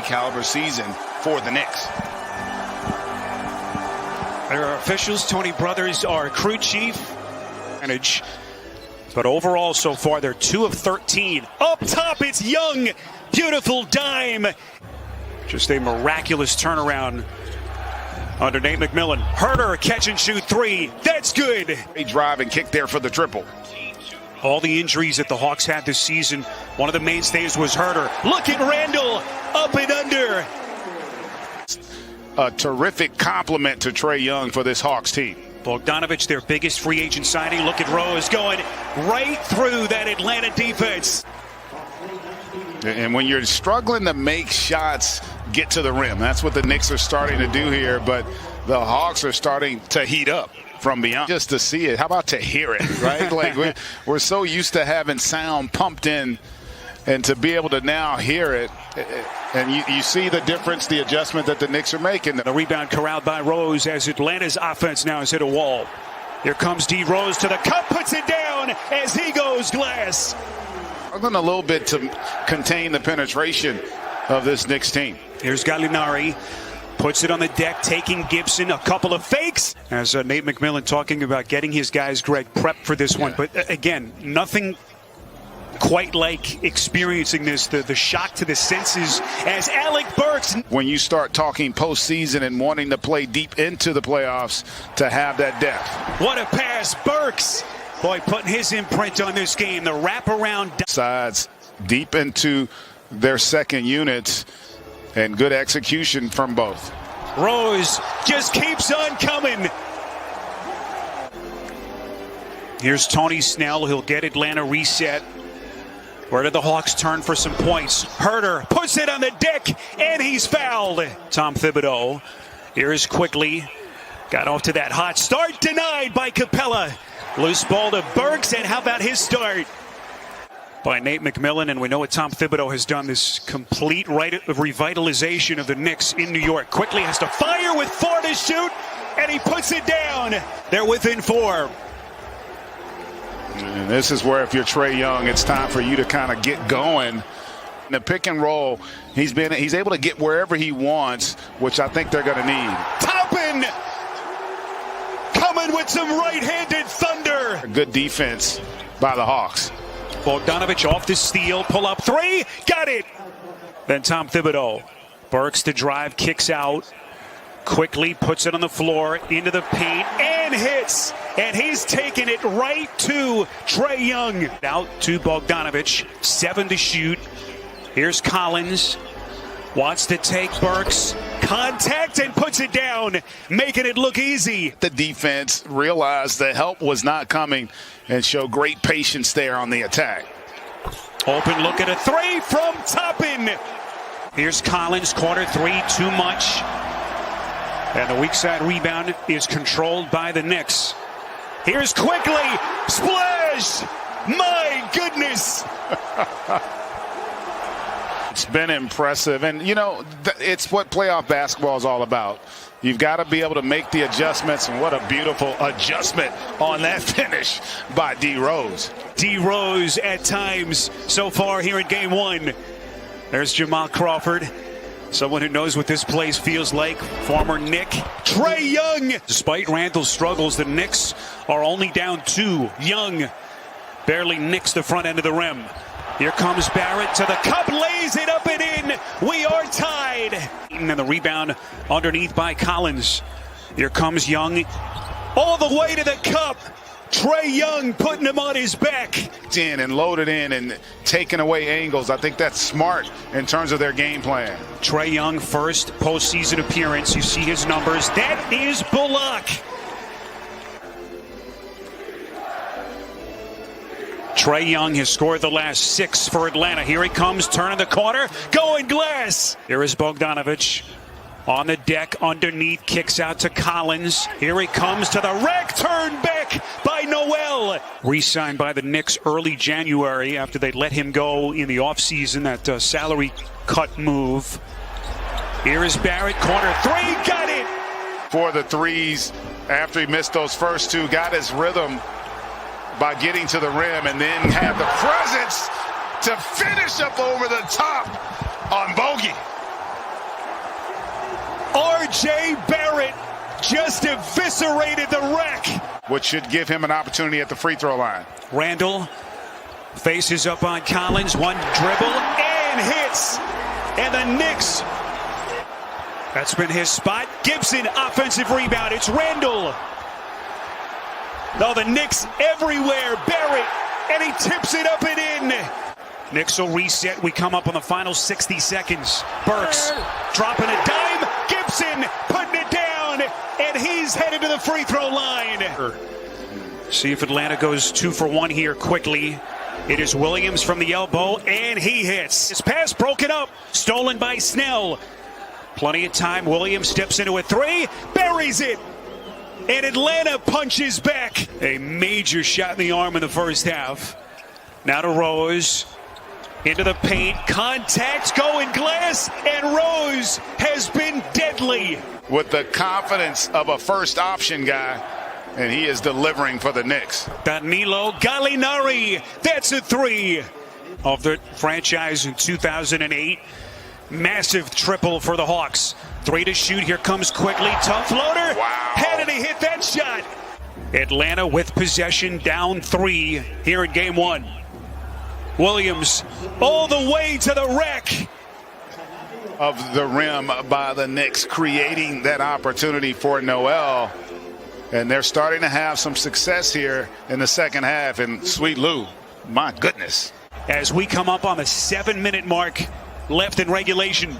caliber season for the Knicks. There are officials. Tony Brothers, our crew chief. But overall, so far, they're 2 of 13. Up top, it's Young. Beautiful dime. Just a miraculous turnaround under Nate McMillan. Herter, catch and shoot 3. That's good. A drive and kick there for the triple. All the injuries that the Hawks had this season, one of the mainstays was Herter. Look at Randall, up and under. A terrific compliment to Trae Young for this Hawks team. Bogdanovich, their biggest free agent signing. Look at Rose going right through that Atlanta defense. And when you're struggling to make shots get to the rim, that's what the Knicks are starting to do here. But the Hawks are starting to heat up from beyond. Just to see it, how about to hear it, right? Like we're so used to having sound pumped in, and to be able to now hear it, and you see the difference, the adjustment that the Knicks are making. The rebound corralled by Rose as Atlanta's offense now has hit a wall. Here comes D. Rose to the cup, puts it down as he goes glass. Struggling a little bit to contain the penetration of this Knicks team. Here's Gallinari. Puts it on the deck, taking Gibson, a couple of fakes. As Nate McMillan talking about getting his guys, Greg, prepped for this one. But again, nothing quite like experiencing this, the shock to the senses as Alec Burks. When you start talking postseason and wanting to play deep into the playoffs, to have that depth. What a pass, Burks. Boy, putting his imprint on this game. The wraparound. Sides deep into their second units, and good execution from both. Rose just keeps on coming. Here's Tony Snell. He'll get Atlanta reset. Where did the Hawks turn for some points? Herter puts it on the deck, and he's fouled. Tom Thibodeau. Here's quickly. Got off to that hot start. Denied by Capella. Loose ball to Burks, and how about his start? By Nate McMillan, and we know what Tom Thibodeau has done, this complete revitalization of the Knicks in New York. Quickly has to fire with 4 to shoot, and he puts it down. They're within 4. And this is where, if you're Trae Young, it's time for you to kind of get going. In the pick and roll, he's able to get wherever he wants, which I think they're going to need. Toppin coming with some right-handed thunder. Good defense by the Hawks. Bogdanovich off the steal, pull up 3, got it. Then Tom Thibodeau. Burks to drive, kicks out. Quickly puts it on the floor, into the paint, and hits. And he's taking it right to Trae Young. Out to Bogdanovich, 7 to shoot. Here's Collins. Wants to take Burks. Contact and puts it down, making it look easy. The defense realized the help was not coming and showed great patience there on the attack. Open look at a 3 from Toppin. Here's Collins, corner 3, too much. And the weak side rebound is controlled by the Knicks. Here's quickly, splash! My goodness! It's been impressive, and you know, it's what playoff basketball is all about. You've got to be able to make the adjustments, and what a beautiful adjustment on that finish by D. Rose. D. Rose at times so far here in game 1. There's Jamal Crawford, someone who knows what this place feels like. Former Knick Trae Young. Despite Randall's struggles, the Knicks are only down 2. Young barely nicks the front end of the rim. Here comes Barrett to the cup, lays it up and in. We are tied. And the rebound underneath by Collins. Here comes Young all the way to the cup. Trae Young putting him on his back. In and loaded in and taking away angles. I think that's smart in terms of their game plan. Trae Young, first postseason appearance. You see his numbers. That is Bullock. Trae Young has scored the last 6 for Atlanta. Here he comes, turning the corner, going glass. Here is Bogdanovich on the deck, underneath, kicks out to Collins. Here he comes to the rack, turn back by Noel. Re-signed by the Knicks early January after they let him go in the offseason, that salary cut move. Here is Barrett, corner 3, got it. For the threes, after he missed those first 2, got his rhythm by getting to the rim, and then have the presence to finish up over the top on Bogey. R.J. Barrett just eviscerated the wreck. Which should give him an opportunity at the free throw line. Randall faces up on Collins, one dribble, and hits. And the Knicks, that's been his spot. Gibson, offensive rebound. It's Randall. No, the Knicks everywhere. Barrett, and he tips it up and in. Knicks will reset. We come up on the final 60 seconds. Burks dropping a dime. Gibson putting it down, and he's headed to the free throw line. See if Atlanta goes 2 for 1 here quickly. It is Williams from the elbow, and he hits. His pass broken up, stolen by Snell. Plenty of time. Williams steps into a three, buries it, and Atlanta punches back. A major shot in the arm in the first half. Now to Rose. Into the paint, contact, going glass, and Rose has been deadly. With the confidence of a first option guy, and he is delivering for the Knicks. Danilo Gallinari, that's a three of the franchise in 2008. Massive triple for the Hawks. 3 to shoot, here comes quickly, tough floater. Wow. How did he hit that shot? Atlanta with possession, down 3 here in game 1. Williams all the way to the rack of the rim by the Knicks, creating that opportunity for Noel. And they're starting to have some success here in the second half. And Sweet Lou, my goodness. As we come up on the 7-minute mark left in regulation,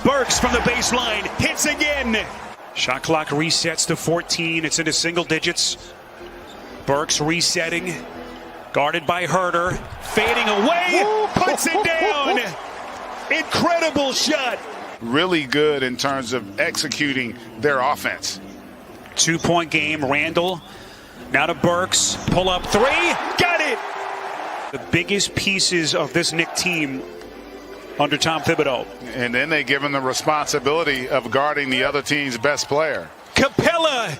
Burks from the baseline hits again. Shot clock resets to 14. It's into single digits. Burks resetting. Guarded by Herter, fading away, puts it down. Incredible shot. Really good in terms of executing their offense. 2-point game, Randall. Now to Burks, pull up three, got it. The biggest pieces of this Knick team under Tom Thibodeau. And then they give him the responsibility of guarding the other team's best player. Capella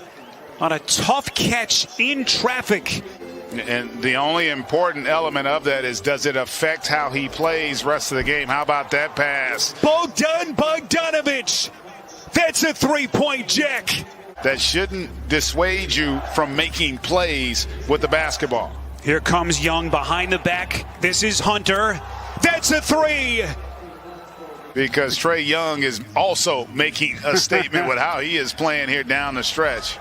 on a tough catch in traffic. And the only important element of that is, does it affect how he plays rest of the game? How about that pass? Bogdanovich. That's a 3-point jack. That shouldn't dissuade you from making plays with the basketball. Here comes Young behind the back. This is Hunter. That's a 3. Because Trae Young is also making a statement with how he is playing here down the stretch.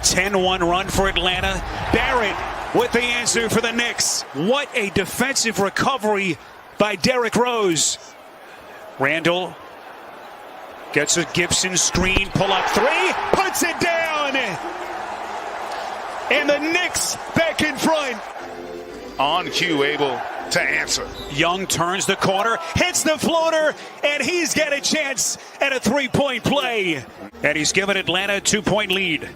10-1 run for Atlanta. Barrett with the answer for the Knicks. What a defensive recovery by Derrick Rose. Randall gets a Gibson screen, pull up three, puts it down. And the Knicks back in front. On cue, able to answer. Young turns the corner, hits the floater, and he's got a chance at a 3-point play. And he's given Atlanta a 2-point lead.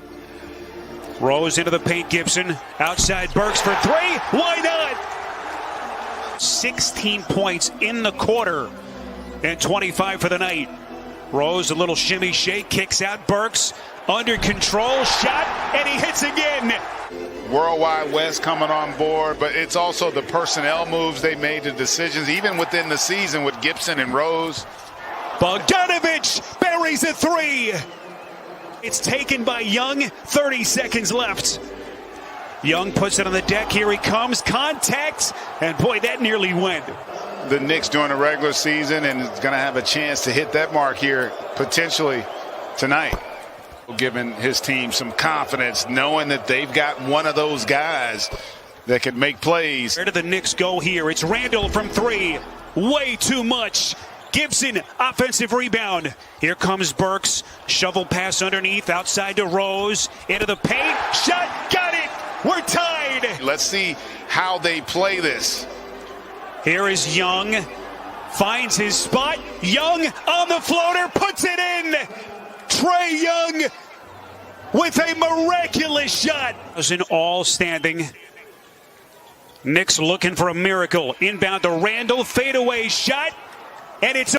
Rose into the paint, Gibson. Outside Burks for three. Why not? 16 points in the quarter and 25 for the night. Rose, a little shimmy shake, kicks out Burks. Under control, shot, and he hits again. Worldwide West coming on board, but it's also the personnel moves they made, the decisions, even within the season with Gibson and Rose. Bogdanovich buries a three. It's taken by Young, 30 seconds left. Young puts it on the deck, here he comes, contact, and boy, that nearly went. The Knicks during the regular season, and is going to have a chance to hit that mark here potentially tonight. Giving his team some confidence, knowing that they've got one of those guys that can make plays. Where do the Knicks go here? It's Randall from three, way too much. Gibson, offensive rebound. Here comes Burks. Shovel pass underneath, outside to Rose. Into the paint. Shot, got it. We're tied. Let's see how they play this. Here is Young. Finds his spot. Young on the floater, puts it in. Trae Young with a miraculous shot. Was an all standing. Knicks looking for a miracle. Inbound to Randall. Fadeaway shot. And it's